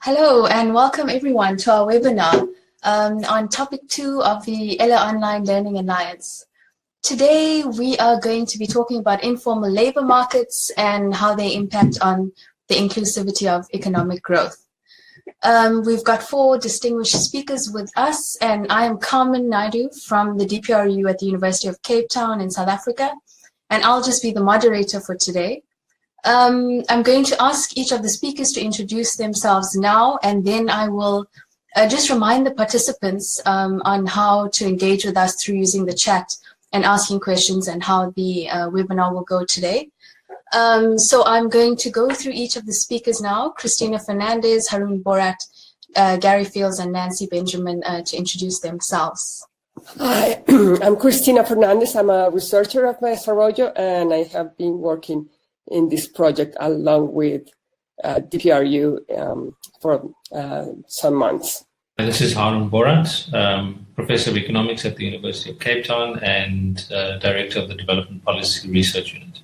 Hello and welcome everyone to our webinar on topic 2 of the ELA Online Learning Alliance. Today we are going to be talking about informal labor markets and how they impact on the inclusivity of economic growth. We've got 4 distinguished speakers with us, and I am Carmen Naidu from the DPRU at the University of Cape Town in South Africa, and I'll just be the moderator for today. I'm going to ask each of the speakers to introduce themselves now, and then I will just remind the participants on how to engage with us through using the chat and asking questions and how the webinar will go today. So I'm going to go through each of the speakers now: Christina Fernandez, Harun Borat, Gary Fields, and Nancy Benjamin to introduce themselves. Hi, I'm Christina Fernandez. I'm a researcher at Desarrollo, and I have been working in this project along with DPRU for some months. This is Harun Borat, Professor of Economics at the University of Cape Town and Director of the Development Policy Research Unit.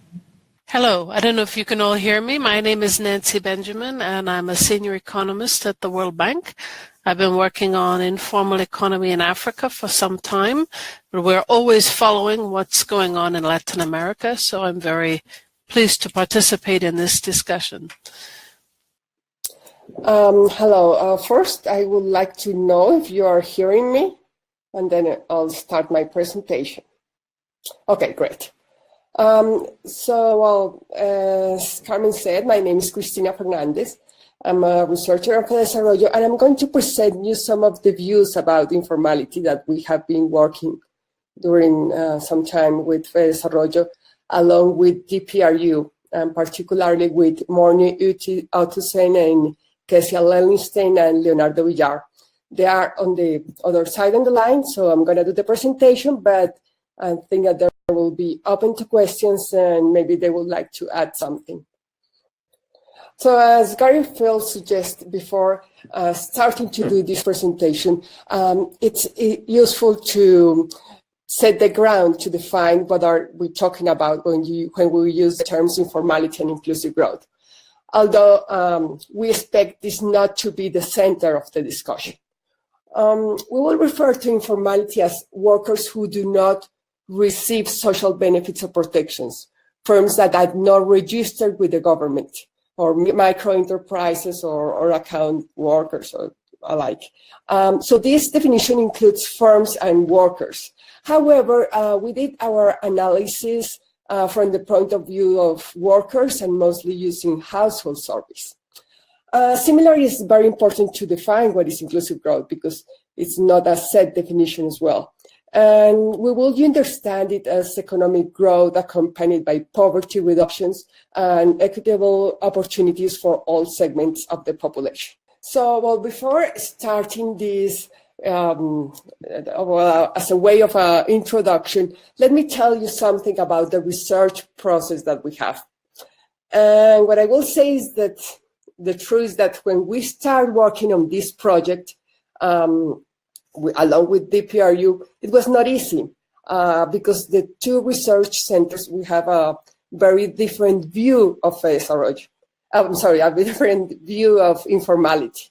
Hello, I don't know if you can all hear me. My name is Nancy Benjamin and I'm a senior economist at the World Bank. I've been working on informal economy in Africa for some time, but we're always following what's going on in Latin America, so I'm very pleased to participate in this discussion. Hello. First, I would like to know if you are hearing me, and then I'll start my presentation. Okay, great. As Carmen said, my name is Christina Fernandez. I'm a researcher at Desarrollo, and I'm going to present you some of the views about informality that we have been working during some time with Desarrollo, along with DPRU, and particularly with Morny Uti-Autusen and Kesia Lellenstein and Leonardo Villar. They are on the other side on the line, so I'm going to do the presentation, but I think that they will be open to questions and maybe they would like to add something. So as Gary Fields suggested before starting to do this presentation, it's useful to set the ground to define what are we talking about when we use the terms informality and inclusive growth. Although we expect this not to be the center of the discussion. We will refer to informality as workers who do not receive social benefits or protections, firms that are not registered with the government, or micro enterprises or account workers or alike. So this definition includes firms and workers. However, we did our analysis from the point of view of workers and mostly using household surveys. Similarly, it's very important to define what is inclusive growth because it's not a set definition as well. And we will understand it as economic growth accompanied by poverty reductions and equitable opportunities for all segments of the population. So, well, before starting this, as a way of introduction, let me tell you something about the research process that we have. And what I will say is that the truth is that when we start working on this project, along with DPRU, it was not easy because the 2 research centers, we have a very different view of desarrollo. I'm sorry, a different view of informality.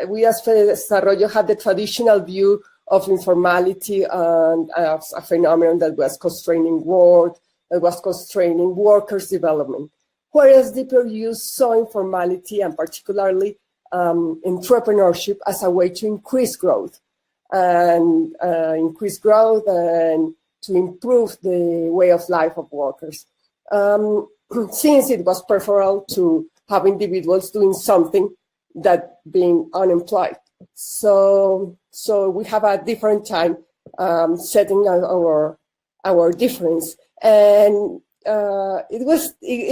We as Desarrollo have the traditional view of informality and as a phenomenon that was constraining work, that was constraining workers' development. Whereas DPRU saw informality and particularly entrepreneurship as a way to increase growth and to improve the way of life of workers. Since it was preferable to have individuals doing something that being unemployed. So we have a different time setting our difference. And it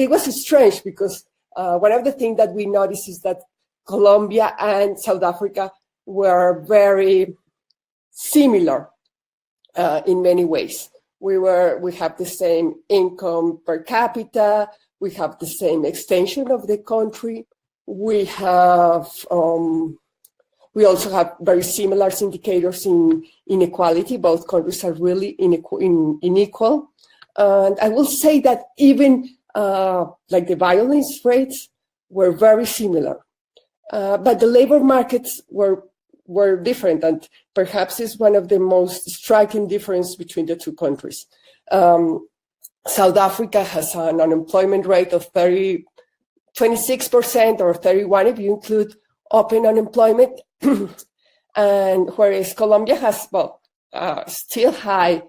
was strange because one of the things that we noticed is that Colombia and South Africa were very similar in many ways. We have the same income per capita, we have the same extension of the country, we also have very similar indicators in inequality. Both countries are really unequal. And I will say that even like the violence rates were very similar. But the labor markets were different, and perhaps is one of the most striking differences between the two countries. South Africa has an unemployment rate of 26% or 31% if you include open unemployment, and whereas Colombia has, still high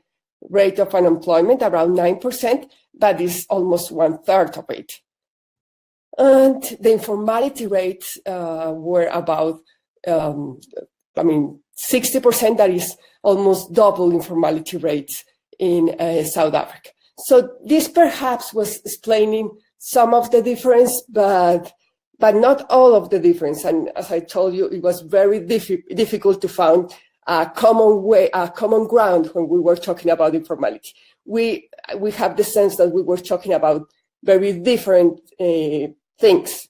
rate of unemployment, around 9%, but is almost 1/3 of it. And the informality rates were about, 60%, that is almost double informality rates in South Africa. So this perhaps was explaining some of the difference, but not all of the difference. And as I told you, it was very difficult to find a common ground when we were talking about informality. We have the sense that we were talking about very different things.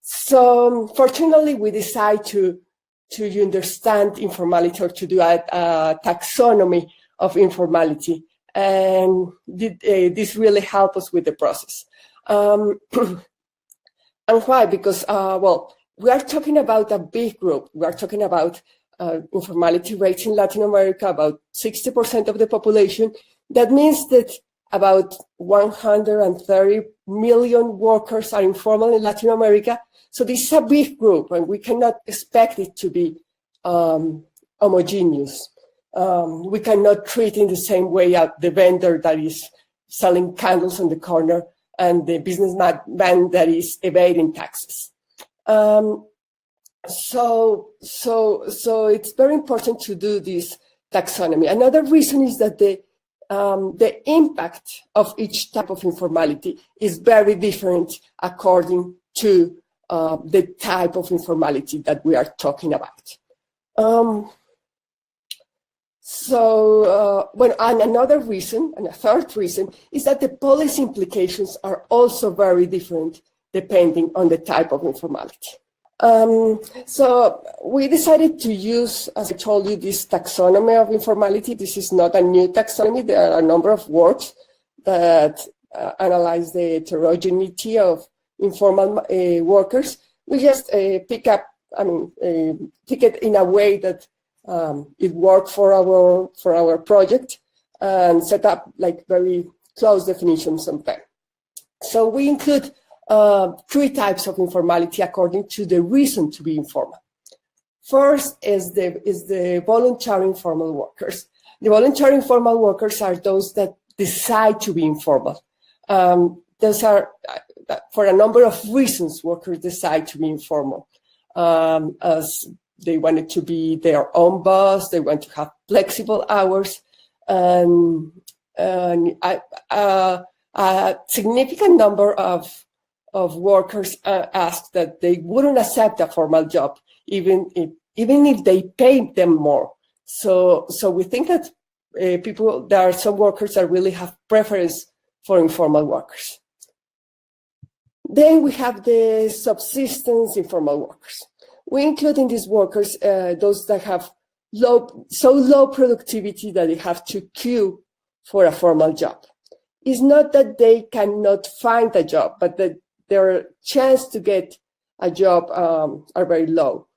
So fortunately, we decided to understand informality, or to do a taxonomy of informality, and this really helped us with the process. And why? Because, we are talking about a big group. We are talking about informality rates in Latin America, about 60% of the population. That means that about 130 million workers are informal in Latin America. So this is a big group, and we cannot expect it to be homogeneous. We cannot treat in the same way the vendor that is selling candles on the corner and the businessman that is evading taxes. So it's very important to do this taxonomy. Another reason is that the impact of each type of informality is very different according to the type of informality that we are talking about. And another reason, and a third reason, is that the policy implications are also very different depending on the type of informality. So we decided to use, as I told you, this taxonomy of informality. This is not a new taxonomy. There are a number of works that analyze the heterogeneity of informal workers. We just pick it in a way that it worked for our project, and set up like very close definitions of them. So we include 3 types of informality according to the reason to be informal. First is the voluntary informal workers. The voluntary informal workers are those that decide to be informal. Those are, for a number of reasons, workers decide to be informal. As they wanted to be their own boss, they want to have flexible hours, and a significant number of workers asked that they wouldn't accept a formal job, even if they pay them more. So we think that there are some workers that really have preference for informal workers. Then we have the subsistence informal workers. We include in these workers those that have so low productivity that they have to queue for a formal job. It's not that they cannot find a job, but that their chance to get a job are very low.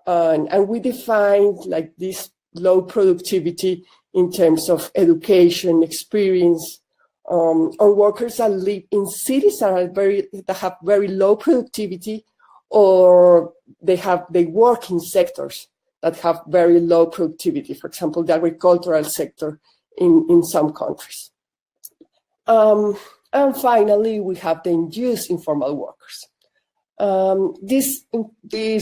And we define like this low productivity in terms of education, experience, or workers that live in cities that have very low productivity, or they work in sectors that have very low productivity. For example, the agricultural sector in some countries. And finally, we have the induced informal workers. These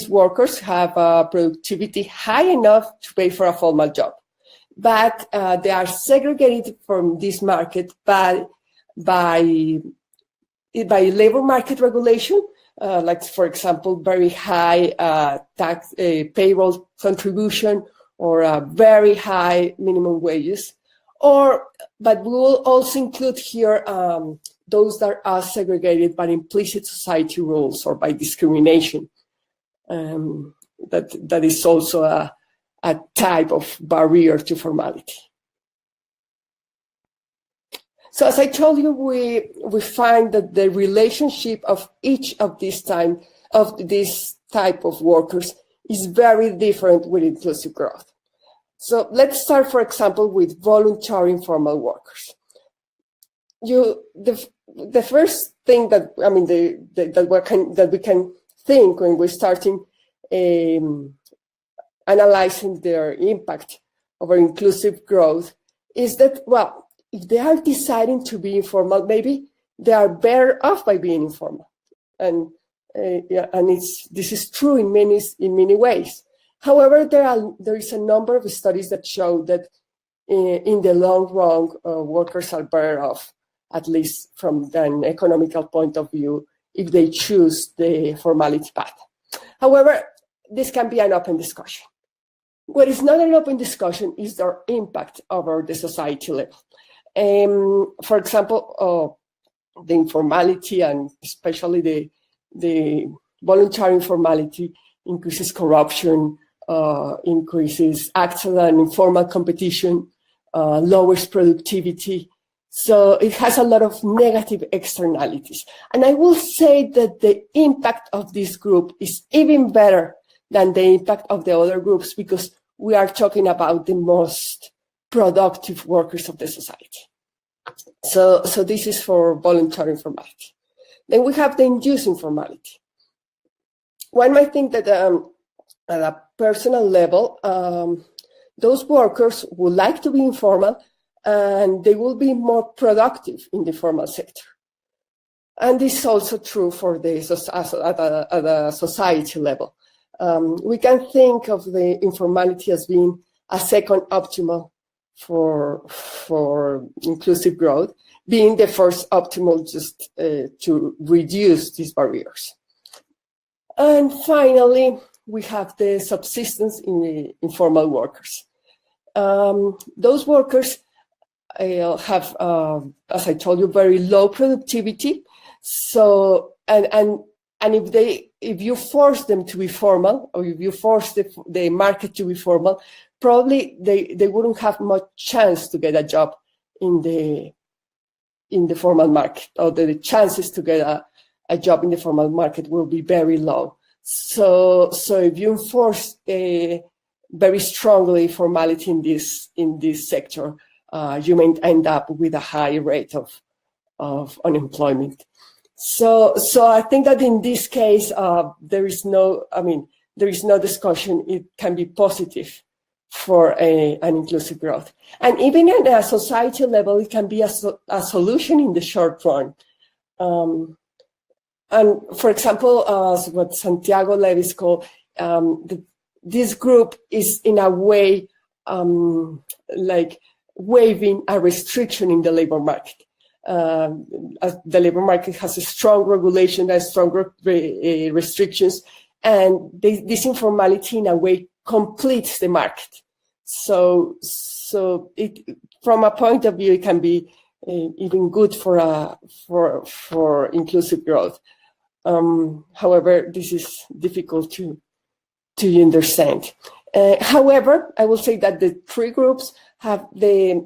workers have productivity high enough to pay for a formal job, but they are segregated from this market by labor market regulation, like, for example, very high tax payroll contribution, or very high minimum wages. But we will also include here those that are segregated by implicit society rules or by discrimination. That is also a type of barrier to formality. So as I told you, we find that the relationship of each of these types of this type of workers is very different with inclusive growth. So let's start, for example, with voluntary informal workers. The first thing that that we can think when we're starting analyzing their impact over inclusive growth is that, well, if they are deciding to be informal, maybe they are better off by being informal, and this is true in many ways. However, there is a number of studies that show that in the long run, workers are better off, at least from an economical point of view, if they choose the formality path. However, this can be an open discussion. What is not an open discussion is their impact over the society level. For example, the informality, and especially the voluntary informality, increases corruption, increases actual and informal competition, lowers productivity. So it has a lot of negative externalities. And I will say that the impact of this group is even better than the impact of the other groups, because we are talking about the most productive workers of the society. So this is for voluntary informality. Then we have the induced informality. One might think that at a personal level, those workers would like to be informal, and they will be more productive in the formal sector. And this is also true for at a society level. We can think of the informality as being a second optimal for inclusive growth, being the first optimal just to reduce these barriers. And finally, we have the subsistence in the informal workers. Those workers have, as I told you, very low productivity. So, and if you force them to be formal, or if you force the market to be formal, probably they wouldn't have much chance to get a job in the formal market, or the chances to get a job in the formal market will be very low. So if you enforce very strongly formality in this sector, you may end up with a high rate of unemployment. So I think that in this case, there is no discussion. It can be positive for an inclusive growth. And even at a society level, it can be a solution in the short run. And for example, what Santiago Levis called, this group is in a way like waiving a restriction in the labor market. The labor market has a strong regulation, has stronger restrictions, and this informality in a way completes the market. So it, from a point of view, it can be even good for inclusive growth. However, this is difficult to understand. However, I will say that the three groups have the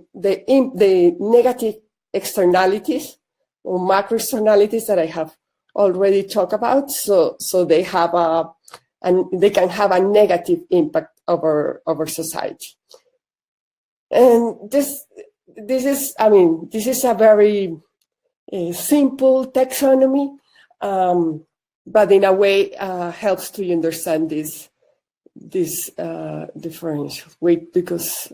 negative externalities or macro externalities that I have already talked about. So they have they can have a negative impact over society. And this is a very simple taxonomy, but in a way helps to understand this differential. Wait, because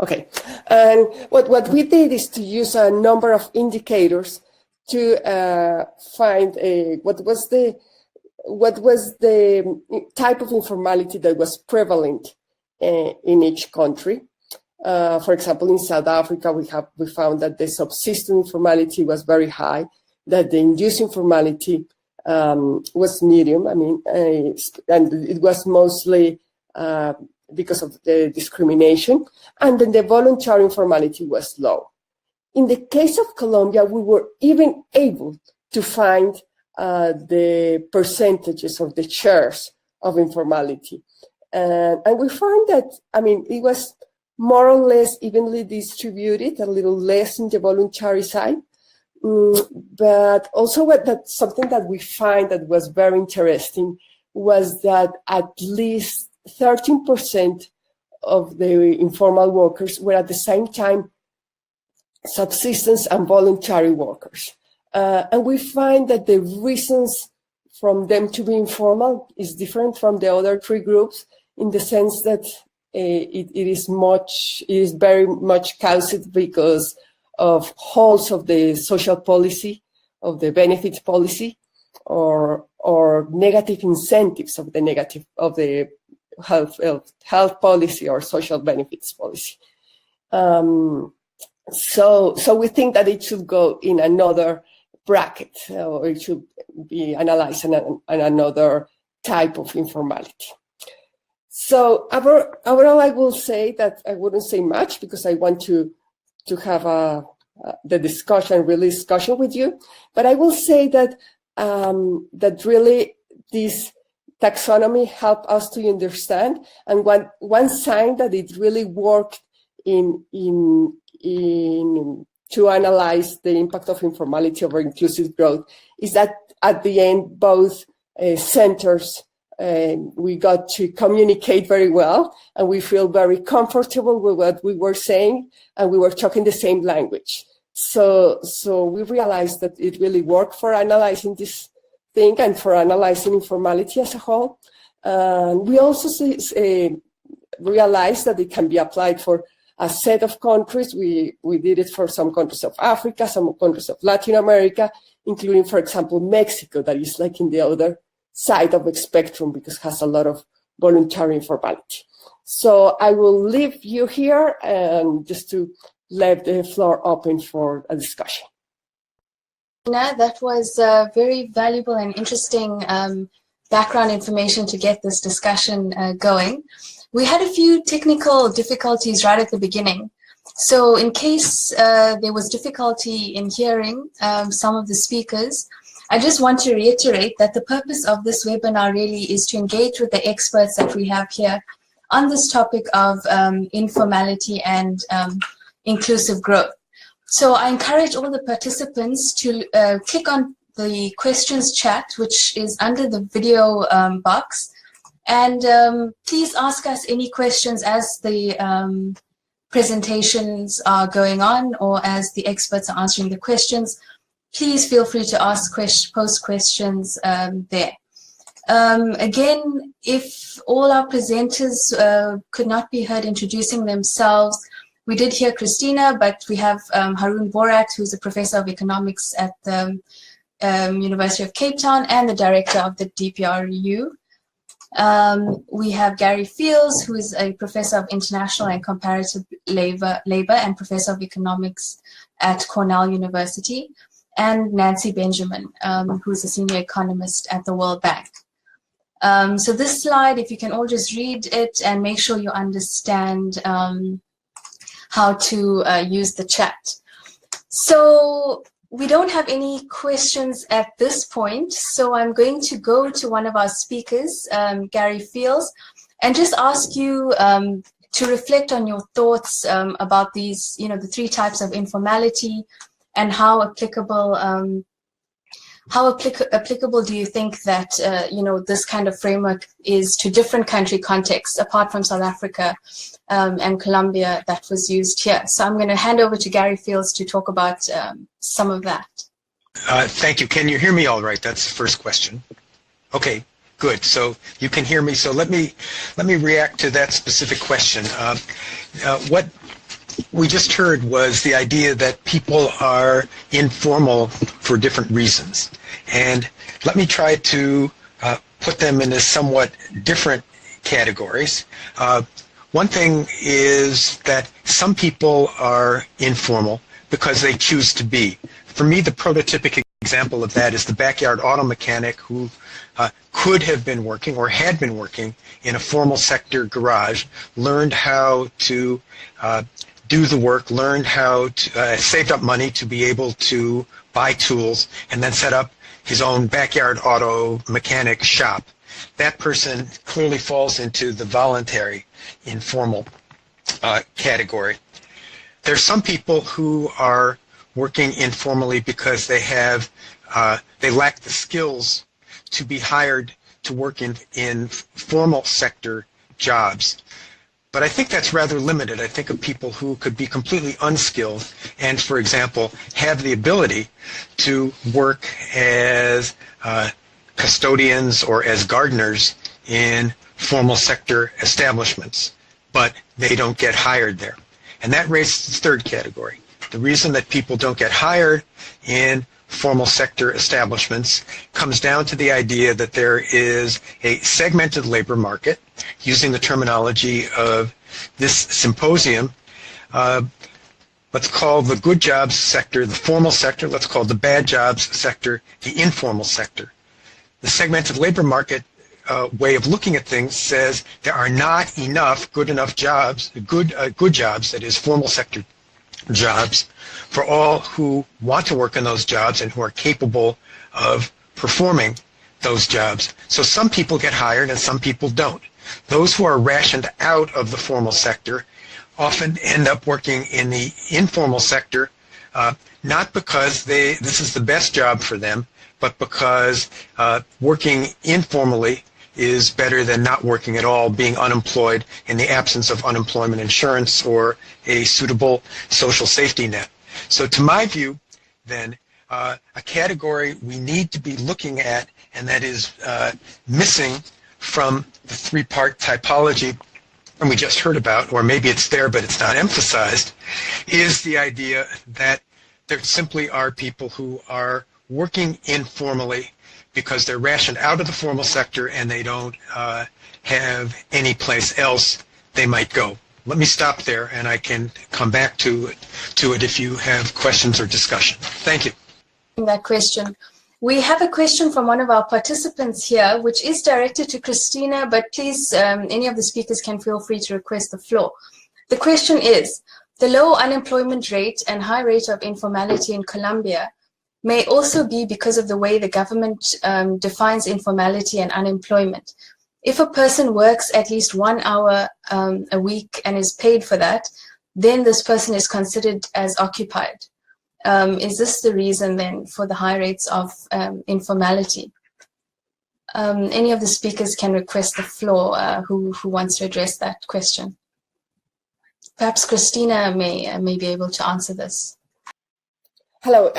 okay, and what we did is to use a number of indicators to find what was the type of informality that was prevalent in each country. For example, in South Africa, we found that the subsistence informality was very high, that the induced informality was medium. And it was mostly because of the discrimination, and then the voluntary informality was low. In the case of Colombia, we were even able to find the percentages of the shares of informality. And we found that, it was more or less evenly distributed, a little less in the voluntary side, But also something that we find that was very interesting was that at least 13% of the informal workers were at the same time subsistence and voluntary workers. And we find that the reasons from them to be informal is different from the other three groups, in the sense that it is very much caused because of holes of the social policy, of the benefits policy, or negative incentives of the health policy or social benefits policy. So we think that it should go in another bracket, or it should be analyzed in another type of informality. So overall, I will say that I wouldn't say much because I want to have the discussion with you. But I will say that that really this taxonomy helped us to understand, and one sign that it really worked to analyze the impact of informality over inclusive growth is that at the end, both centers, we got to communicate very well, and we feel very comfortable with what we were saying, and we were talking the same language. So we realized that it really worked for analyzing this thing and for analyzing informality as a whole. We also realized that it can be applied for a set of countries. We did it for some countries of Africa, some countries of Latin America, including, for example, Mexico, that is like in the other side of the spectrum because it has a lot of voluntary informality. So I will leave you here and just to leave the floor open for a discussion. That was very valuable and interesting background information to get this discussion going. We had a few technical difficulties right at the beginning. So in case there was difficulty in hearing some of the speakers, I just want to reiterate that the purpose of this webinar really is to engage with the experts that we have here on this topic of informality and inclusive growth. So I encourage all the participants to click on the questions chat, which is under the video box. And please ask us any questions as the presentations are going on or as the experts are answering the questions. Please feel free to post questions there. Again, if all our presenters could not be heard introducing themselves, we did hear Christina, but we have Harun Borat, who's a professor of economics at the University of Cape Town and the director of the DPRU. We have Gary Fields, who is a professor of international and comparative labor and professor of economics at Cornell University, and Nancy Benjamin, who's a senior economist at the World Bank. So this slide, if you can all just read it and make sure you understand how to use the chat. So we don't have any questions at this point, so I'm going to go to one of our speakers, Gary Fields, and just ask you to reflect on your thoughts about these, the three types of informality, and how applicable do you think that this kind of framework is to different country contexts apart from South Africa and Colombia that was used here? So I'm going to hand over to Gary Fields to talk about some of that. Thank you. Can you hear me all right? That's the first question. Okay, good. So you can hear me. So let me react to that specific question. What we just heard was the idea that people are informal for different reasons. And let me try to put them into somewhat different categories. One thing is that some people are informal because they choose to be. For me, the prototypic example of that is the backyard auto mechanic who could have been working or had been working in a formal sector garage, learned how to do the work, learned how to, saved up money to be able to buy tools, and then set up his own backyard auto mechanic shop. That person clearly falls into the voluntary, informal category. There's some people who are working informally because they lack the skills to be hired to work in formal sector jobs. But I think that's rather limited. I think of people who could be completely unskilled and, for example, have the ability to work as custodians or as gardeners in formal sector establishments, but they don't get hired there. And that raises the third category. The reason that people don't get hired in formal sector establishments comes down to the idea that there is a segmented labor market, using the terminology of this symposium. Let's call the good jobs sector the formal sector. Let's call the bad jobs sector the informal sector. The segmented labor market way of looking at things says there are not enough good jobs, that is formal sector jobs, for all who want to work in those jobs and who are capable of performing those jobs. So some people get hired and some people don't. Those who are rationed out of the formal sector often end up working in the informal sector, not because this is the best job for them, but because working informally is better than not working at all, being unemployed in the absence of unemployment insurance or a suitable social safety net. So to my view, then, a category we need to be looking at, and that is missing from the three-part typology and we just heard about, or maybe it's there but it's not emphasized, is the idea that there simply are people who are working informally because they're rationed out of the formal sector and they don't have any place else they might go. Let me stop there and I can come back to it if you have questions or discussion. Thank you. That question. We have a question from one of our participants here, which is directed to Christina, but please, any of the speakers can feel free to request the floor. The question is, the low unemployment rate and high rate of informality in Colombia may also be because of the way the government defines informality and unemployment. If a person works at least 1 hour a week and is paid for that, then this person is considered as occupied. Is this the reason then for the high rates of informality? Any of the speakers can request the floor who wants to address that question. Perhaps Christina may be able to answer this. Hello.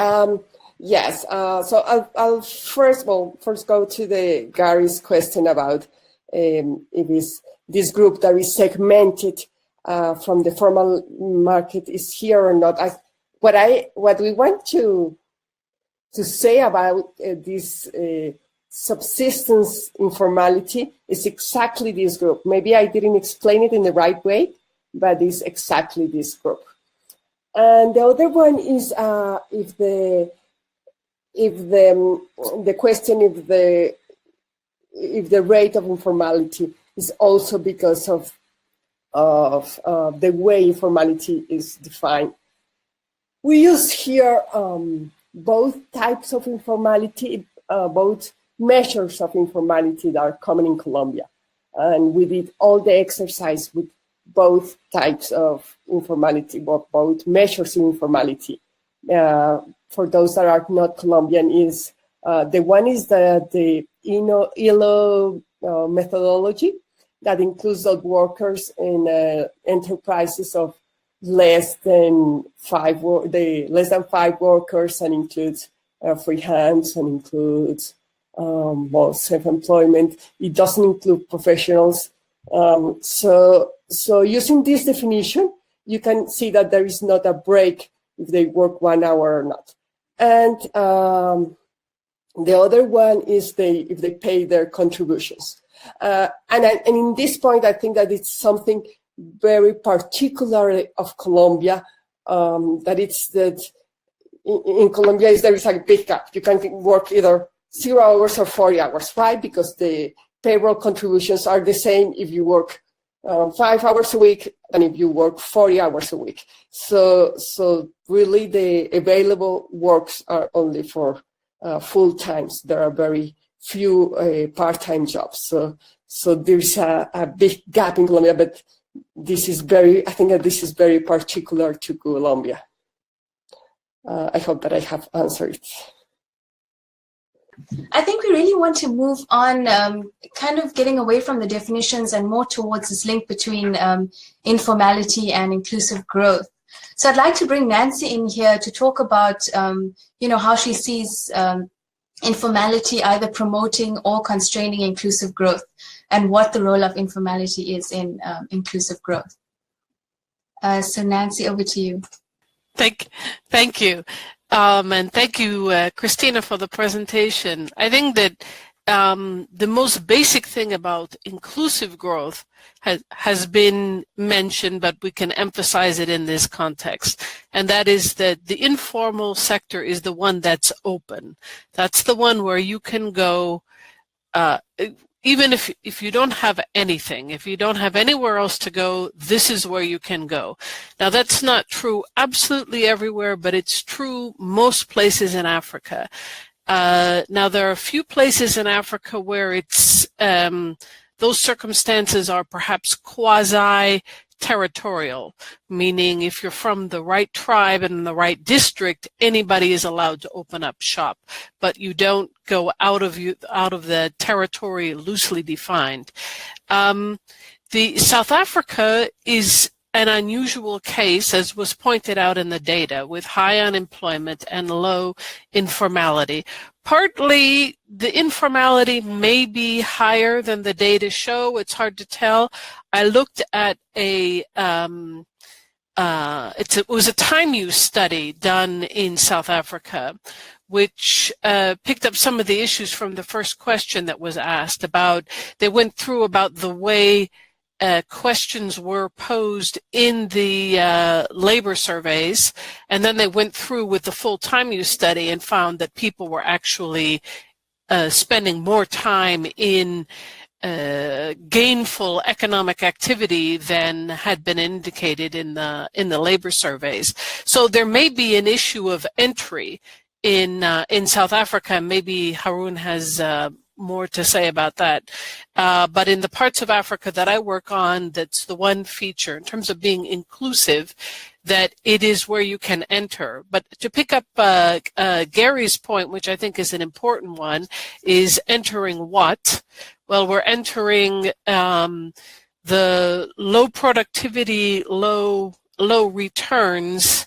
Yes. So I'll first go to Gary's question about if this group that is segmented from the formal market is here or not. What we want to say about this subsistence informality is exactly this group. Maybe I didn't explain it in the right way, but it's exactly this group. And the other one is if the question if the rate of informality is also because of the way informality is defined. We use here both types of informality, both measures of informality that are common in Colombia. And we did all the exercise with both types of informality, both measures of informality. For those that are not Colombian, is the one is the ILO methodology that includes the workers in enterprises of less than 5 workers, and includes free hands and includes self-employment. It doesn't include professionals. So using this definition, you can see that there is not a break if they work 1 hour or not. And the other one is if they pay their contributions. And in this point, I think that it's something very particular of Colombia, that in Colombia there is a big gap. You can work either 0 hours or 40 hours. Why? Because the payroll contributions are the same if you work 5 hours a week and if you work 40 hours a week. So really the available works are only for full times. There are very few part-time jobs. So there's a big gap in Colombia, but I think that this is very particular to Colombia. I hope that I have answered. I think we really want to move on, kind of getting away from the definitions and more towards this link between informality and inclusive growth. So I'd like to bring Nancy in here to talk about, how she sees informality either promoting or constraining inclusive growth, and what the role of informality is in inclusive growth. So Nancy, over to you. Thank you. And thank you, Christina, for the presentation. I think that the most basic thing about inclusive growth has been mentioned, but we can emphasize it in this context. And that is that the informal sector is the one that's open. That's the one where you can go, even if you don't have anything, if you don't have anywhere else to go, this is where you can go. Now, that's not true absolutely everywhere, but it's true most places in Africa. Now, there are a few places in Africa where it's those circumstances are perhaps quasi-territorial, meaning if you're from the right tribe and in the right district, anybody is allowed to open up shop, but you don't go out of the territory loosely defined. The South Africa is an unusual case, as was pointed out in the data, with high unemployment and low informality. Partly, the informality may be higher than the data show. It's hard to tell. I looked at it was a time use study done in South Africa, which picked up some of the issues from the first question that was asked about. They went through about the way questions were posed in the labor surveys, and then they went through with the full time use study and found that people were actually spending more time in gainful economic activity than had been indicated in the labor surveys. So there may be an issue of entry in South Africa. Maybe Haroon has more to say about that. But in the parts of Africa that I work on, that's the one feature in terms of being inclusive, that it is where you can enter. But to pick up Gary's point, which I think is an important one, is entering what? Well, we're entering the low productivity, low returns.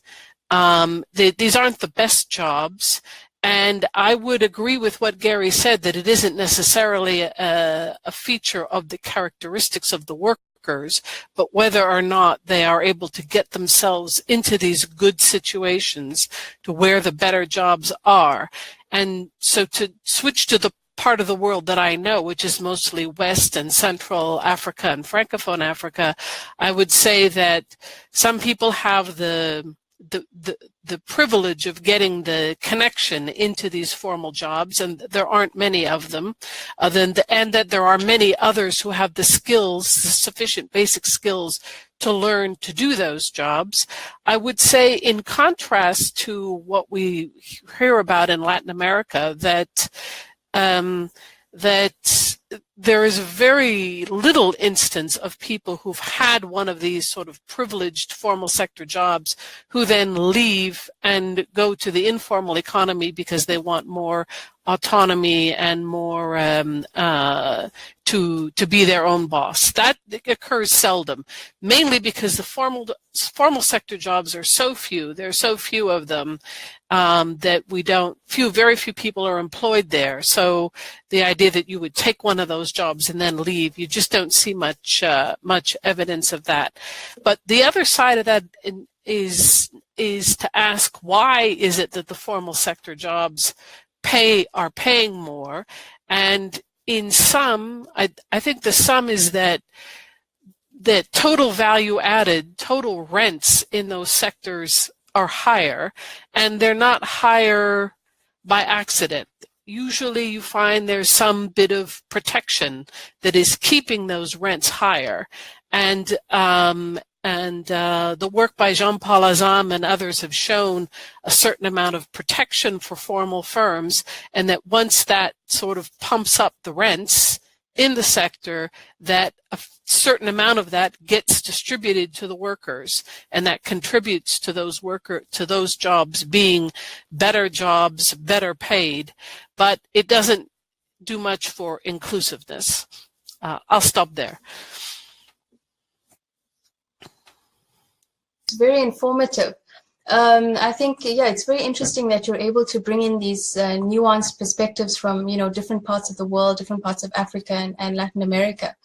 These aren't the best jobs. And I would agree with what Gary said, that it isn't necessarily a feature of the characteristics of the workers, but whether or not they are able to get themselves into these good situations to where the better jobs are. And so to switch to the part of the world that I know, which is mostly West and Central Africa and Francophone Africa, I would say that some people have the privilege of getting the connection into these formal jobs, and there aren't many of them, and that there are many others who have the skills, the sufficient basic skills to learn to do those jobs. I would say, in contrast to what we hear about in Latin America, that there is very little instance of people who've had one of these sort of privileged formal sector jobs who then leave and go to the informal economy because they want more autonomy and more to be their own boss. That occurs seldom, mainly because the formal sector jobs are so few. There are so few of them that very few people are employed there. So the idea that you would take one of those jobs and then leave, you just don't see much evidence of that. But the other side of that is to ask, why is it that the formal sector jobs are paying more? And in some, I think the sum is that total value added, total rents in those sectors are higher, and they're not higher by accident. Usually you find there's some bit of protection that is keeping those rents higher. And the work by Jean-Paul Azam and others have shown a certain amount of protection for formal firms, and that once that sort of pumps up the rents, in the sector, that a certain amount of that gets distributed to the workers, and that contributes to those jobs being better jobs, better paid, but it doesn't do much for inclusiveness. I'll stop there. It's very informative. I think, yeah, it's very interesting that you're able to bring in these nuanced perspectives from, different parts of the world, different parts of Africa and Latin America.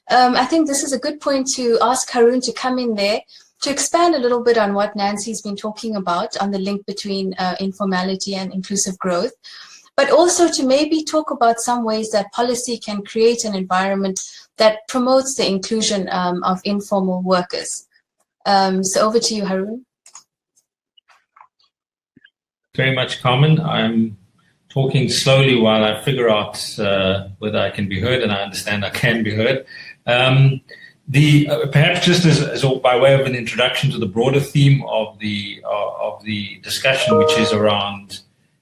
I think this is a good point to ask Haroon to come in there to expand a little bit on what Nancy's been talking about on the link between informality and inclusive growth, but also to maybe talk about some ways that policy can create an environment that promotes the inclusion of informal workers. So over to you, Haroon. Very much, Carmen. I'm talking slowly while I figure out whether I can be heard, and I understand I can be heard. Perhaps just as by way of an introduction to the broader theme of the discussion, which is around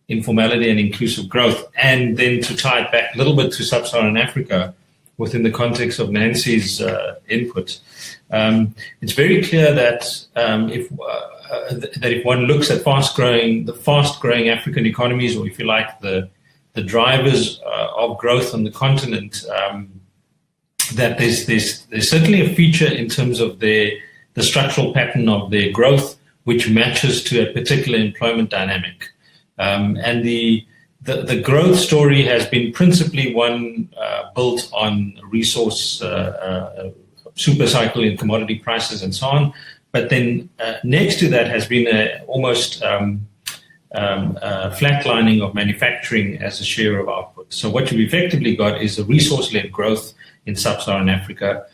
informality and inclusive growth, and then to tie it back a little bit to sub-Saharan Africa within the context of Nancy's input. It's very clear that if one looks at the fast-growing African economies, or if you like, the drivers of growth on the continent, that there's certainly a feature in terms of the structural pattern of their growth, which matches to a particular employment dynamic. And the growth story has been principally one built on resource super cycle in commodity prices and so on. But then next to that has been almost flatlining of manufacturing as a share of output. So what you've effectively got is a resource-led growth in sub-Saharan Africa,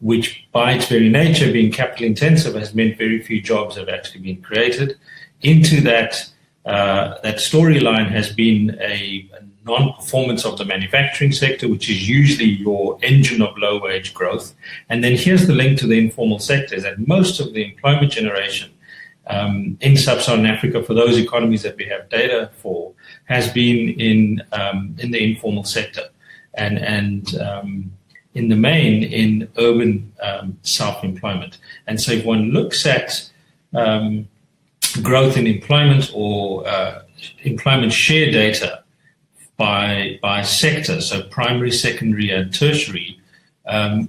which by its very nature, being capital intensive, has meant very few jobs have actually been created. Into that storyline has been a non-performance of the manufacturing sector, which is usually your engine of low-wage growth. And then here's the link to the informal sector, is that most of the employment generation in sub-Saharan Africa, for those economies that we have data for, has been in the informal sector, and in the main in urban self-employment. And so if one looks at growth in employment or employment share data by sector, so primary, secondary, and tertiary,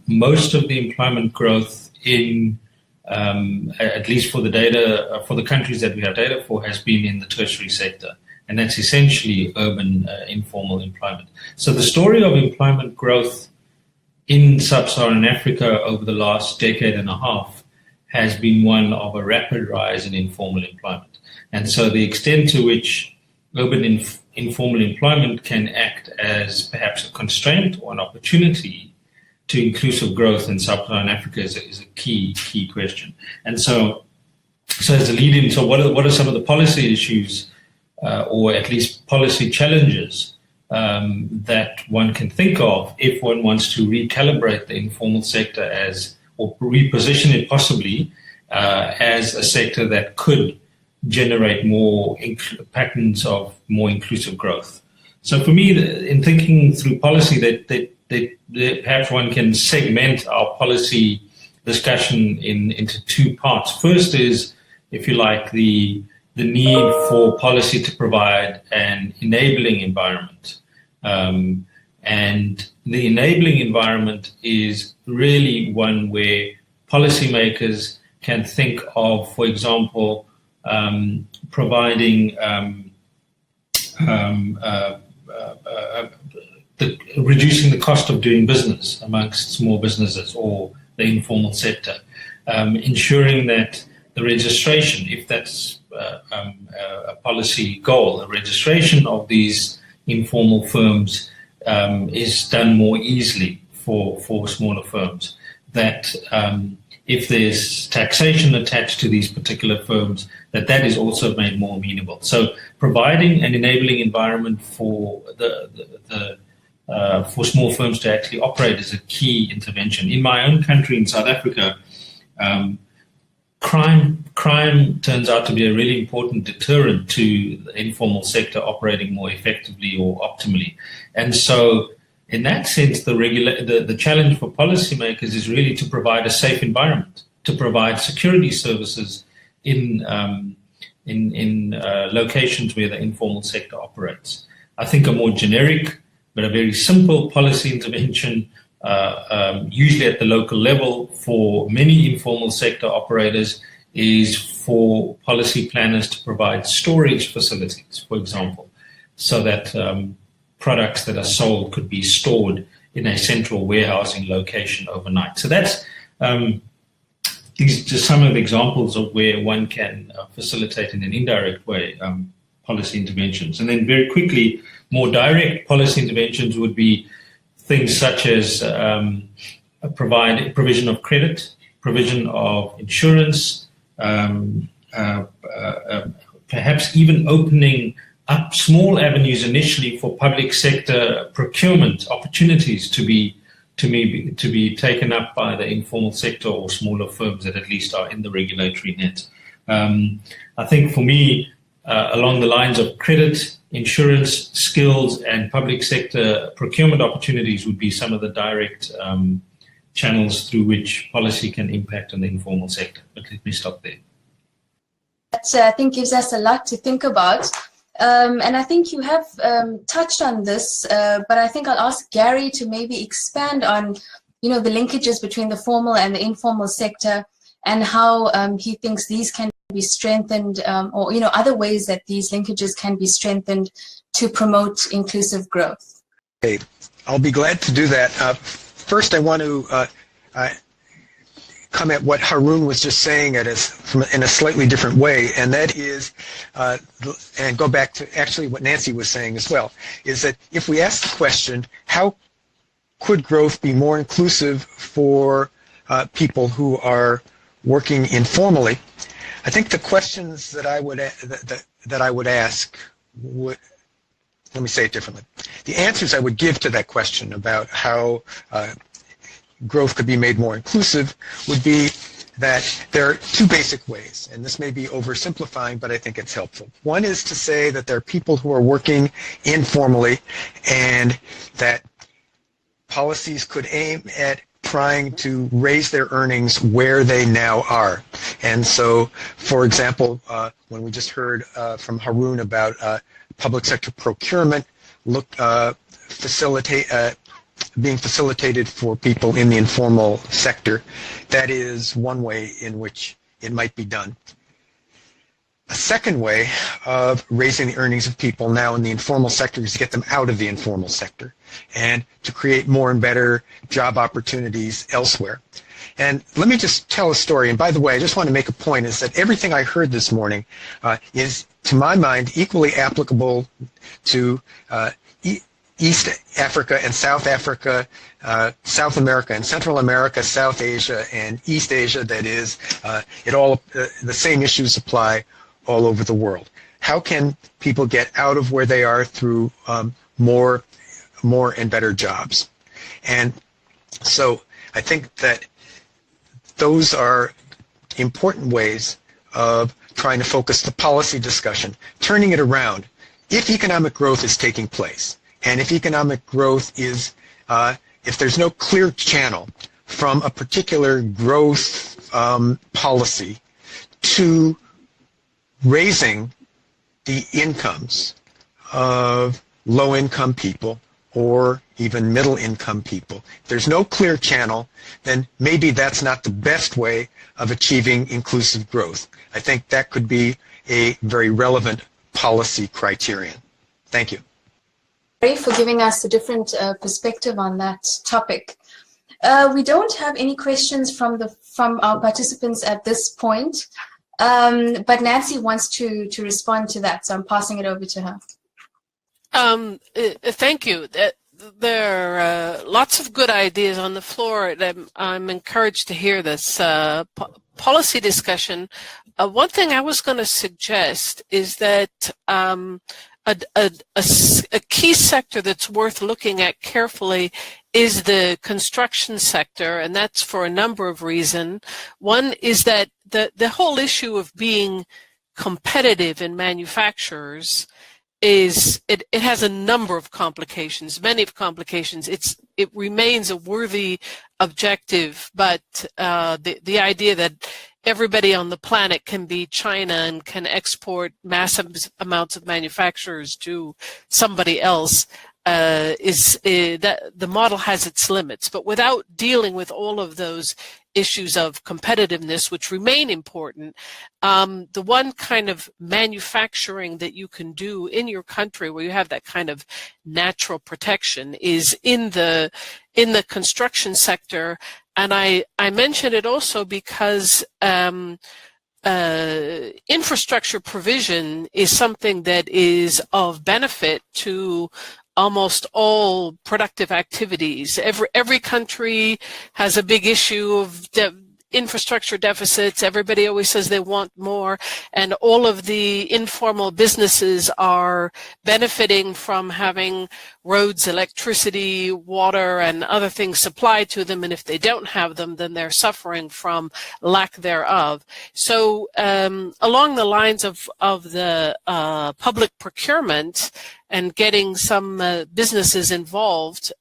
most of the employment growth in, at least for the data, for the countries that we have data for, has been in the tertiary sector. And that's essentially urban informal employment. So the story of employment growth in sub-Saharan Africa over the last decade and a half has been one of a rapid rise in informal employment. And so the extent to which urban informal employment can act as perhaps a constraint or an opportunity to inclusive growth in sub-Saharan Africa is a key question. And so as a lead-in, so what are some of the policy issues or at least policy challenges that one can think of if one wants to recalibrate the informal sector or reposition it possibly as a sector that could generate more patterns of more inclusive growth. So for me, in thinking through policy, that perhaps one can segment our policy discussion into two parts. First is, if you like, the need for policy to provide an enabling environment. And the enabling environment is really one where policymakers can think of, for example, providing reducing the cost of doing business amongst small businesses or the informal sector, ensuring that the registration, if that's a policy goal, the registration of these informal firms is done more easily for smaller firms, that if there's taxation attached to these particular firms, that is also made more amenable. So providing an enabling environment for for small firms to actually operate is a key intervention. In my own country, in South Africa, crime turns out to be a really important deterrent to the informal sector operating more effectively or optimally. And so in that sense, the challenge for policymakers is really to provide a safe environment, to provide security services in locations where the informal sector operates. I think a more generic but a very simple policy intervention, usually at the local level for many informal sector operators, is for policy planners to provide storage facilities, for example, so that products that are sold could be stored in a central warehousing location overnight. So that's these are just some of the examples of where one can facilitate in an indirect way policy interventions. And then very quickly, more direct policy interventions would be things such as provision of credit, provision of insurance, perhaps even opening up small avenues initially for public sector procurement opportunities to be taken up by the informal sector or smaller firms that at least are in the regulatory net. I think for me, along the lines of credit, insurance, skills, and public sector procurement opportunities would be some of the direct channels through which policy can impact on the informal sector. But let me stop there. That, I think, gives us a lot to think about. And I think you have touched on this, but I think I'll ask Gary to maybe expand on, the linkages between the formal and the informal sector and how he thinks these can be strengthened, or other ways that these linkages can be strengthened to promote inclusive growth. Okay, I'll be glad to do that. First, I want to come at what Haroon was just saying in a slightly different way, and that is, and go back to actually what Nancy was saying as well, is that if we ask the question, how could growth be more inclusive for people who are working informally, I think the questions that I would ask would, let me say it differently. The answers I would give to that question about how growth could be made more inclusive would be that there are two basic ways, and this may be oversimplifying, but I think it's helpful. One is to say that there are people who are working informally and that policies could aim at trying to raise their earnings where they now are. And so, for example, when we just heard from Haroon about public sector procurement, being facilitated for people in the informal sector, that is one way in which it might be done. A second way of raising the earnings of people now in the informal sector is to get them out of the informal sector and to create more and better job opportunities elsewhere. And let me just tell a story. And by the way, I just want to make a point, is that everything I heard this morning is, to my mind, equally applicable to East Africa and South Africa, South America and Central America, South Asia and East Asia. That is, the same issues apply all over the world. How can people get out of where they are through more and better jobs? And so I think that those are important ways of trying to focus the policy discussion, turning it around. If economic growth is taking place, and if economic growth is, if there's no clear channel from a particular growth policy to raising the incomes of low-income people or even middle-income people, if there's no clear channel, then maybe that's not the best way of achieving inclusive growth. I think that could be a very relevant policy criterion. Thank you. For giving us a different perspective on that topic. We don't have any questions from our participants at this point, but Nancy wants to respond to that, so I'm passing it over to her. Thank you. There are lots of good ideas on the floor. I'm encouraged to hear this policy discussion. One thing I was going to suggest is that a key sector that's worth looking at carefully is the construction sector, and that's for a number of reasons. One is that the whole issue of being competitive in manufacturers it has a number of complications, many complications. It remains a worthy objective, but the idea that everybody on the planet can be China and can export massive amounts of manufacturers to somebody else that the model has its limits. But without dealing with all of those issues of competitiveness, which remain important, the one kind of manufacturing that you can do in your country where you have that kind of natural protection is in the construction sector. And I mention it also because infrastructure provision is something that is of benefit to almost all productive activities. Every country has a big issue of infrastructure deficits. Everybody always says they want more, and all of the informal businesses are benefiting from having roads, electricity, water, and other things supplied to them, and if they don't have them, then they're suffering from lack thereof. So along the lines of the public procurement and getting some businesses involved,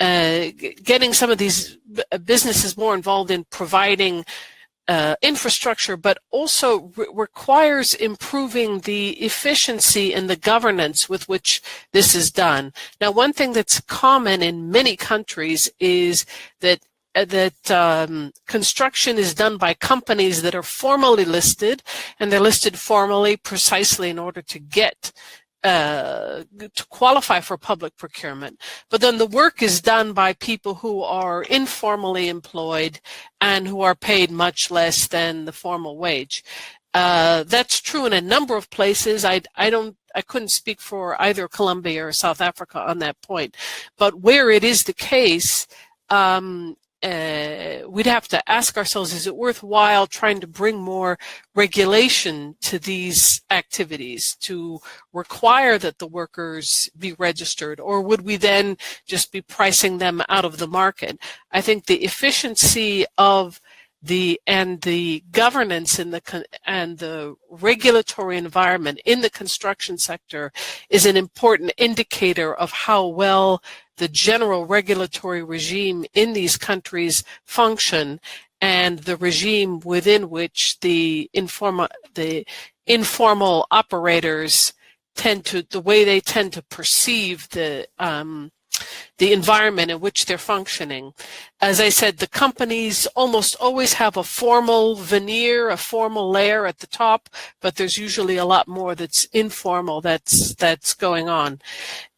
getting some of these businesses more involved in providing infrastructure, but also requires improving the efficiency and the governance with which this is done. Now, one thing that's common in many countries is that construction is done by companies that are formally listed, and they're listed formally precisely in order to get to qualify for public procurement. But then the work is done by people who are informally employed and who are paid much less than the formal wage. That's true in a number of places. I couldn't speak for either Colombia or South Africa on that point. But where it is the case, we'd have to ask ourselves, is it worthwhile trying to bring more regulation to these activities to require that the workers be registered, or would we then just be pricing them out of the market? I think the efficiency of the governance and the regulatory environment in the construction sector is an important indicator of how well the general regulatory regime in these countries function, and the regime within which the informal operators the way they tend to perceive the environment in which they're functioning. As I said, the companies almost always have a formal veneer, a formal layer at the top, but there's usually a lot more that's informal that's going on.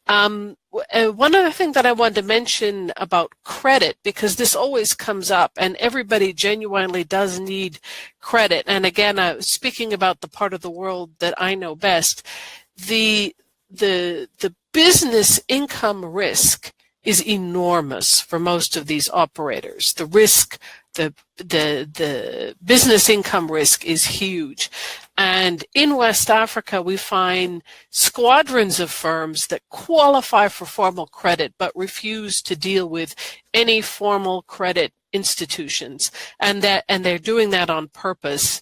One other thing that I wanted to mention about credit, because this always comes up and everybody genuinely does need credit. And again, speaking about the part of the world that I know best, the business income risk is enormous for most of these operators. The risk, the business income risk is huge. And in West Africa, we find squadrons of firms that qualify for formal credit but refuse to deal with any formal credit institutions, and they're doing that on purpose.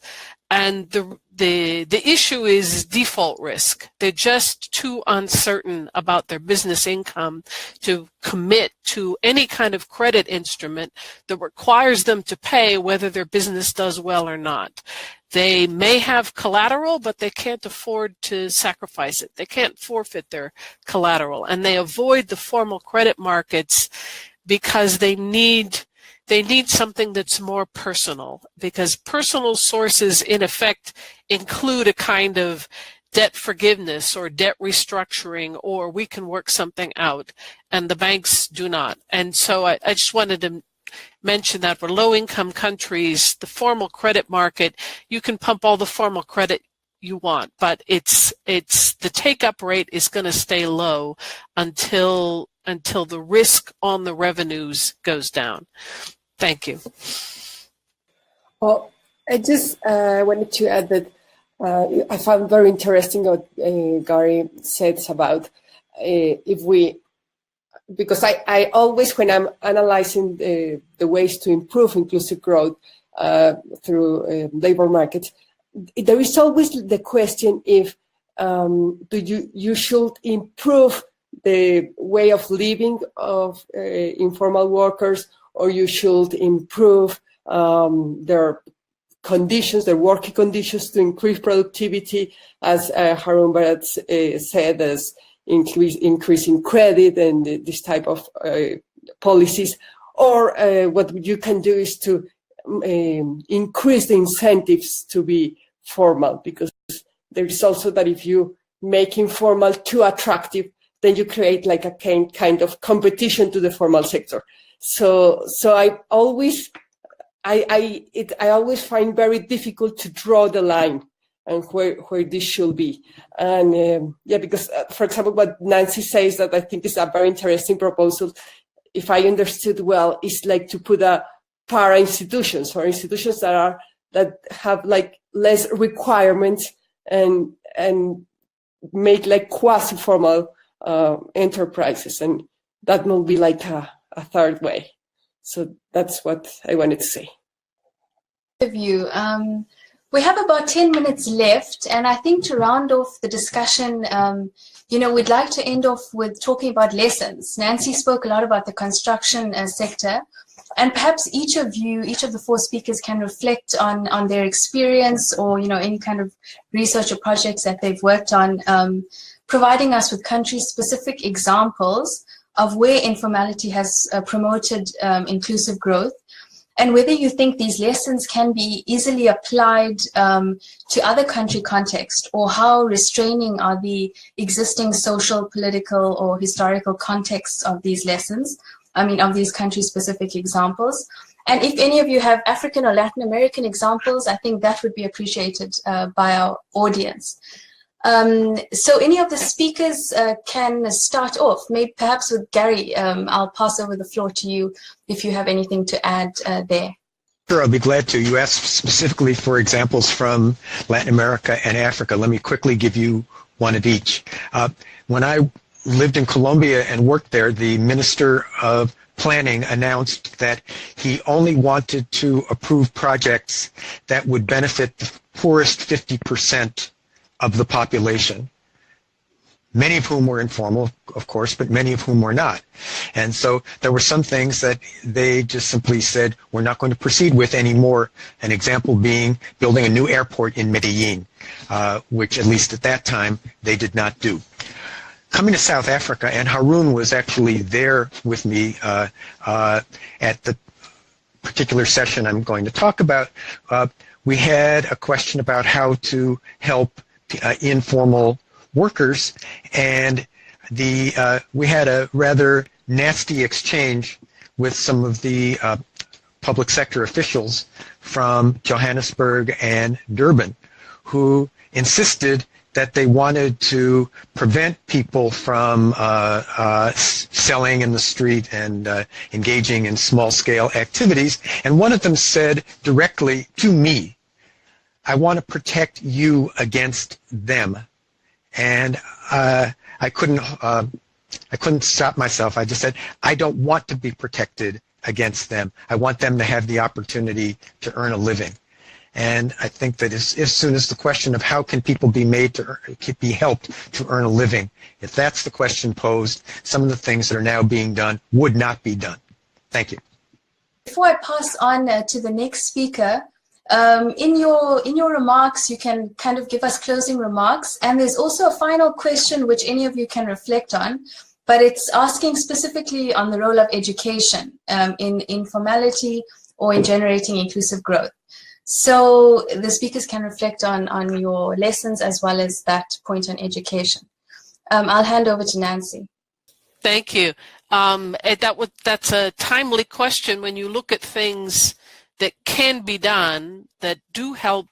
And the issue is default risk. They're just too uncertain about their business income to commit to any kind of credit instrument that requires them to pay whether their business does well or not. They may have collateral, but they can't afford to sacrifice it. They can't forfeit their collateral, and they avoid the formal credit markets because they need something that's more personal, because personal sources in effect include a kind of debt forgiveness or debt restructuring, or we can work something out, and the banks do not. And so I just wanted to mention that for low-income countries, the formal credit market, you can pump all the formal credit you want, but it's the take-up rate is going to stay low until the risk on the revenues goes down. Thank you. Well, I just wanted to add that I found very interesting what Gary said about because I always, when I'm analyzing the ways to improve inclusive growth through labor markets, there is always the question if you should improve the way of living of informal workers, or you should improve their conditions, their working conditions to increase productivity, as Harun Barat said, as increasing credit and this type of policies. Or what you can do is to increase the incentives to be formal, because there is also that if you make informal too attractive, then you create like a kind of competition to the formal sector. So I always find very difficult to draw the line and where this should be. And because for example, what Nancy says that I think is a very interesting proposal, if I understood well, is like to put a para institutions, or institutions that have like less requirements and make like quasi-formal enterprises, and that will be like a third way. So that's what I wanted to say. You. We have about 10 minutes left, and I think to round off the discussion, we'd like to end off with talking about lessons. Nancy spoke a lot about the construction sector, and perhaps each of the four speakers can reflect on their experience, or any kind of research or projects that they've worked on, providing us with country-specific examples of where informality has promoted inclusive growth, and whether you think these lessons can be easily applied to other country contexts, or how restraining are the existing social, political, or historical contexts of these lessons, of these country-specific examples. And if any of you have African or Latin American examples, I think that would be appreciated by our audience. So any of the speakers can start off, maybe perhaps with Gary. I'll pass over the floor to you if you have anything to add there. Sure, I'll be glad to. You asked specifically for examples from Latin America and Africa. Let me quickly give you one of each. When I lived in Colombia and worked there, the Minister of Planning announced that he only wanted to approve projects that would benefit the poorest 50% of the population, many of whom were informal, of course, but many of whom were not. And so there were some things that they just simply said, we're not going to proceed with anymore. An example being building a new airport in Medellin, which at least at that time they did not do. Coming to South Africa, and Harun was actually there with me at the particular session I'm going to talk about, we had a question about how to help informal workers, and we had a rather nasty exchange with some of the public sector officials from Johannesburg and Durban, who insisted that they wanted to prevent people from selling in the street and engaging in small-scale activities. And one of them said directly to me, I want to protect you against them. And I couldn't stop myself. I just said, I don't want to be protected against them. I want them to have the opportunity to earn a living. And I think that as soon as the question of how can people be made to be helped to earn a living, if that's the question posed, some of the things that are now being done would not be done. Thank you. Before I pass on to the next speaker, in your remarks, you can kind of give us closing remarks, and there's also a final question which any of you can reflect on, but it's asking specifically on the role of education in informality or in generating inclusive growth. So the speakers can reflect on your lessons as well as that point on education. I'll hand over to Nancy. Thank you. That's a timely question when you look at things that can be done that do help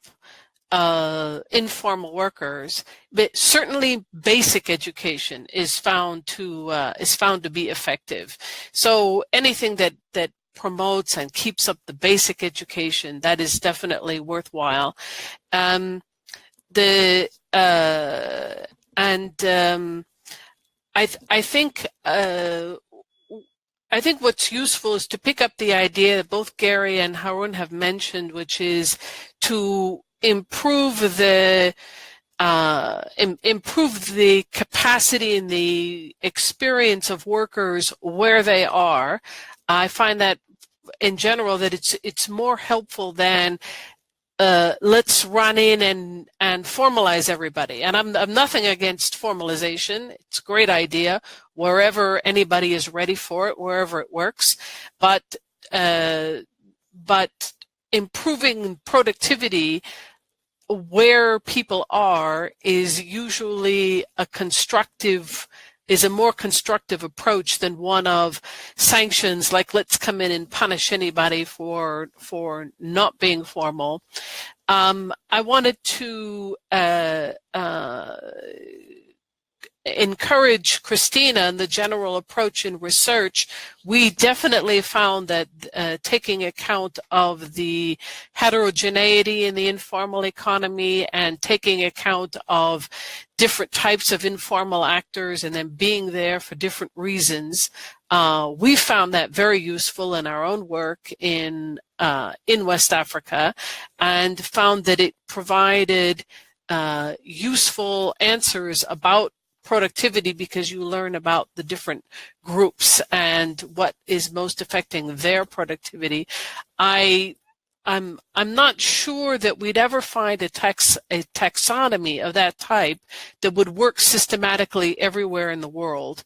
informal workers, but certainly basic education is found to be effective. So anything that promotes and keeps up the basic education, that is definitely worthwhile. I think what's useful is to pick up the idea that both Gary and Harun have mentioned, which is to improve the improve the capacity and the experience of workers where they are. I find that in general that it's more helpful than let's run in and formalize everybody. And I'm nothing against formalization. It's a great idea wherever anybody is ready for it, wherever it works. But improving productivity where people are is usually a more constructive approach than one of sanctions, like let's come in and punish anybody for not being formal. I wanted to encourage Christina and the general approach in research. We definitely found that taking account of the heterogeneity in the informal economy and taking account of different types of informal actors and then being there for different reasons, we found that very useful in our own work in West Africa, and found that it provided useful answers about productivity because you learn about the different groups and what is most affecting their productivity. I'm not sure that we'd ever find a taxonomy of that type that would work systematically everywhere in the world.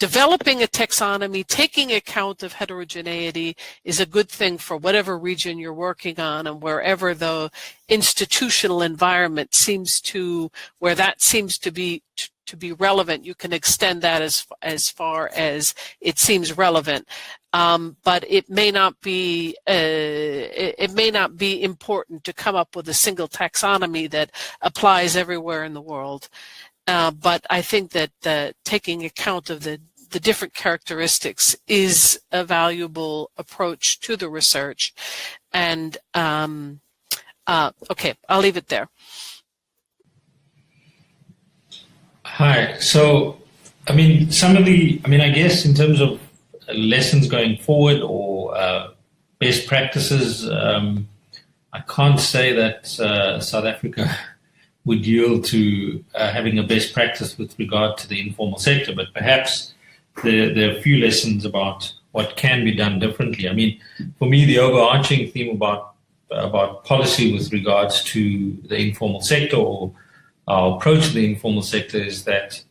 Developing a taxonomy, taking account of heterogeneity is a good thing for whatever region you're working on and wherever the institutional environment where that seems to be relevant. You can extend that as far as it seems relevant. But it may not be important to come up with a single taxonomy that applies everywhere in the world. But I think that taking account of the different characteristics is a valuable approach to the research. And okay, I'll leave it there. Hi. So, I guess in terms of lessons going forward or best practices, I can't say that South Africa would yield to having a best practice with regard to the informal sector, but perhaps there are a few lessons about what can be done differently. I mean, for me, the overarching theme about policy with regards to the informal sector or our approach to the informal sector is that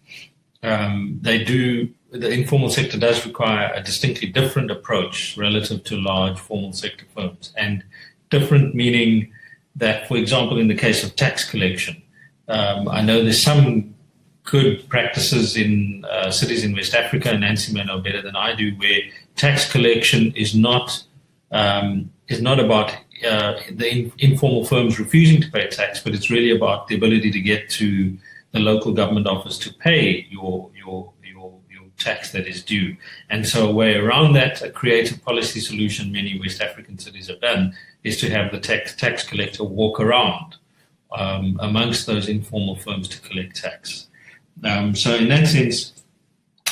the informal sector does require a distinctly different approach relative to large formal sector firms. And different meaning that, for example, in the case of tax collection, I know there's some good practices in cities in West Africa, and Nancy may know better than I do, where tax collection is not about the informal firms refusing to pay tax, but it's really about the ability to get to the local government office to pay your tax that is due. And so a way around that, a creative policy solution many West African cities have done, is to have the tax collector walk around amongst those informal firms to collect tax. So in that sense,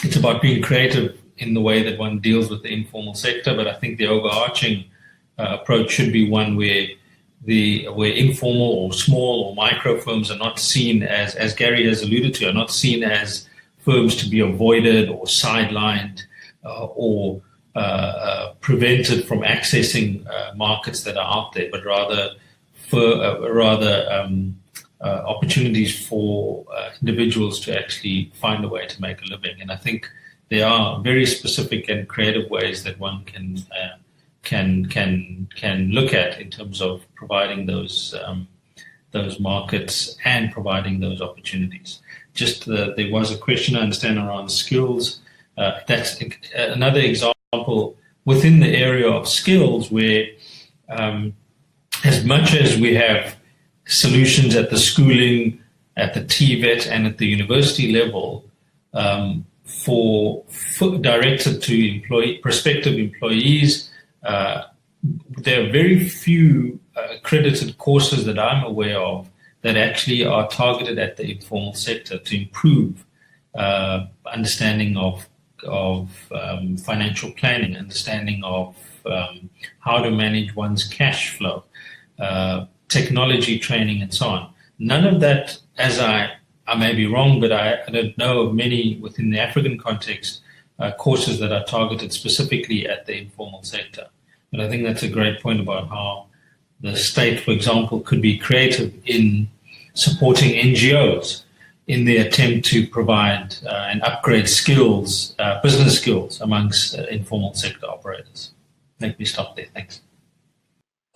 it's about being creative in the way that one deals with the informal sector, but I think the overarching approach should be one where informal or small or micro firms are not seen as Gary has alluded to, are not seen as firms to be avoided or sidelined or prevented from accessing markets that are out there, but rather opportunities for individuals to actually find a way to make a living. And I think there are very specific and creative ways that one can look at in terms of providing those markets and providing those opportunities. There was a question I understand around skills. That's another example within the area of skills where as much as we have solutions at the schooling, at the TVET and at the university level for directed to prospective employees, there are very few accredited courses that I'm aware of that actually are targeted at the informal sector to improve understanding of financial planning, understanding of how to manage one's cash flow, technology training, and so on. None of that, as I may be wrong, but I don't know of many within the African context, courses that are targeted specifically at the informal sector. And I think that's a great point about how the state, for example, could be creative in supporting NGOs in the attempt to provide and upgrade skills, business skills amongst informal sector operators. Let me stop there. Thanks.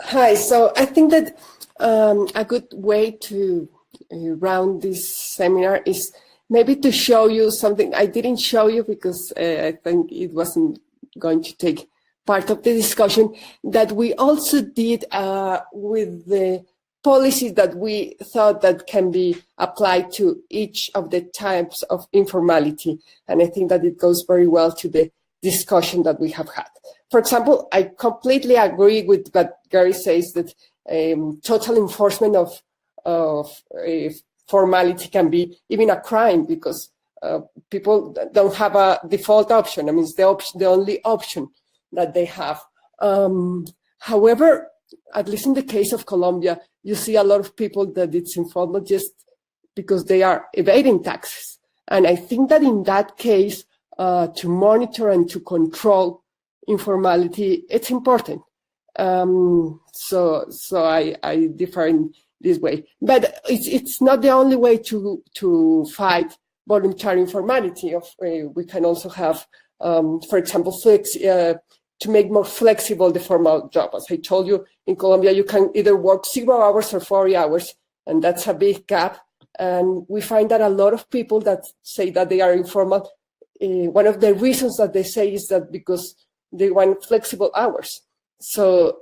Hi. So I think that a good way to round this seminar is maybe to show you something I didn't show you because I think it wasn't going to take part of the discussion, that we also did with the policies that we thought that can be applied to each of the types of informality. And I think that it goes very well to the discussion that we have had. For example, I completely agree with what Gary says, that total enforcement of formality can be even a crime, because people don't have a default option. I mean, it's the only option that they have. However, at least in the case of Colombia, you see a lot of people that it's informal just because they are evading taxes. And I think that in that case, to monitor and to control informality, it's important. So I differ in this way. But it's not the only way to fight voluntary informality. We can also have, for example, to make more flexible the formal job. As I told you, in Colombia, you can either work 0 hours or 40 hours, and that's a big gap. And we find that a lot of people that say that they are informal, one of the reasons that they say is that because they want flexible hours. So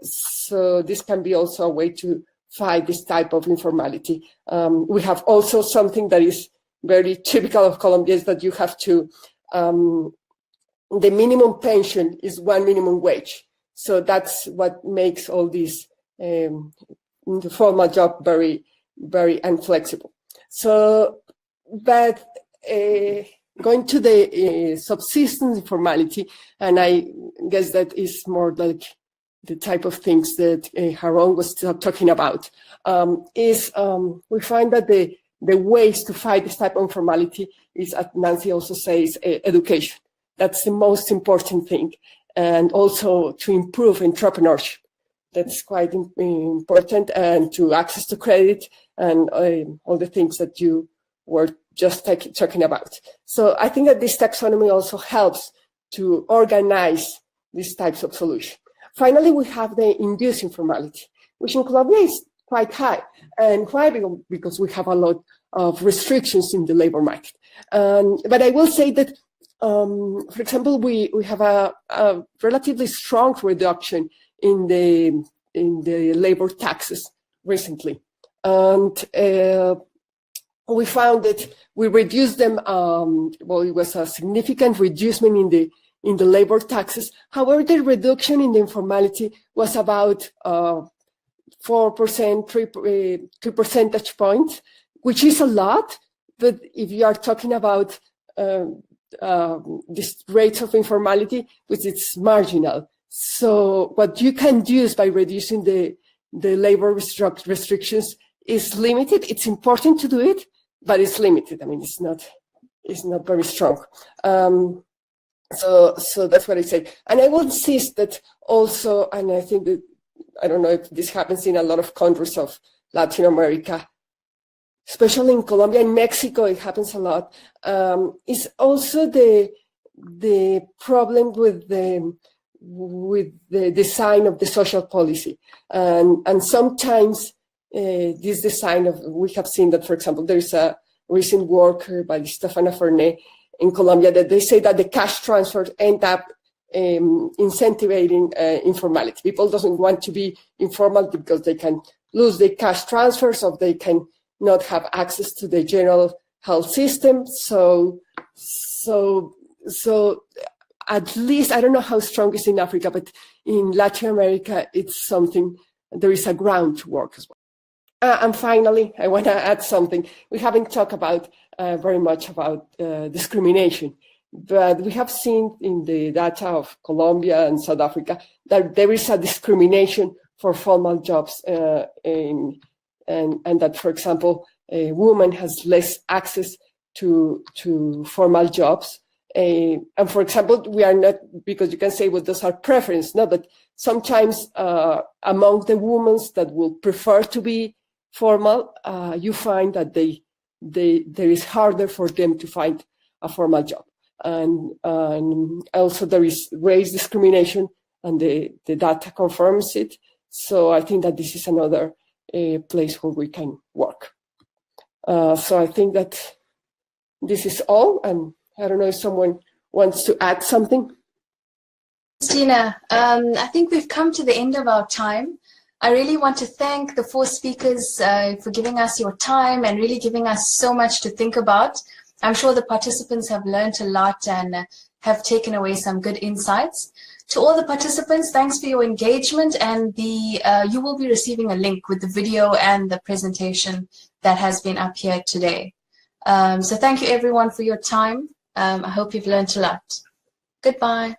this can be also a way to fight this type of informality. We have also something that is very typical of Colombia, is that you have to, the minimum pension is 1 minimum wage. So that's what makes all these the formal job very, very inflexible. So, but going to the subsistence informality, and I guess that is more like the type of things that Haron was talking about, is we find that the ways to fight this type of informality is, as Nancy also says, education. That's the most important thing. And also to improve entrepreneurship. That's quite important, and to access to credit and all the things that you were just talking about. So I think that this taxonomy also helps to organize these types of solutions. Finally, we have the induced informality, which in Colombia is quite high. And why? Because we have a lot of restrictions in the labor market. But I will say that, for example, we have a relatively strong reduction in the labor taxes recently. And we found that we reduced them, well, it was a significant reduction in the labor taxes. However, the reduction in the informality was about 4%, 3 percentage points, which is a lot. But if you are talking about this rates of informality, which it's marginal. So what you can do is by reducing the labor restrictions is limited. It's important to do it, but it's limited. I mean, it's not very strong. So that's what I say. And I will insist that also, and I think that, I don't know if this happens in a lot of countries of Latin America, especially in Colombia and Mexico, it happens a lot, is also the problem with the design of the social policy. And sometimes this design we have seen that, for example, there's a recent work by Stefana Fernet in Colombia that they say that the cash transfers end up incentivizing informality. People doesn't want to be informal because they can lose the cash transfers, or they can not have access to the general health system. So at least, I don't know how strong it's in Africa, but in Latin America, it's something, there is a ground to work as well. And finally, I want to add something. We haven't talked about very much about discrimination, but we have seen in the data of Colombia and South Africa that there is a discrimination for formal jobs and that, for example, a woman has less access to formal jobs. And for example, we are not, because you can say, well, those are preference, no, but sometimes among the women that will prefer to be formal, you find that there is harder for them to find a formal job. And also there is race discrimination, and the data confirms it. So I think that this is another place where we can work. So I think that this is all, and I don't know if someone wants to add something. Christina, I think we've come to the end of our time. I really want to thank the 4 speakers for giving us your time and really giving us so much to think about. I'm sure the participants have learned a lot and have taken away some good insights. To all the participants, thanks for your engagement, and you will be receiving a link with the video and the presentation that has been up here today. So thank you everyone for your time. I hope you've learned a lot. Goodbye.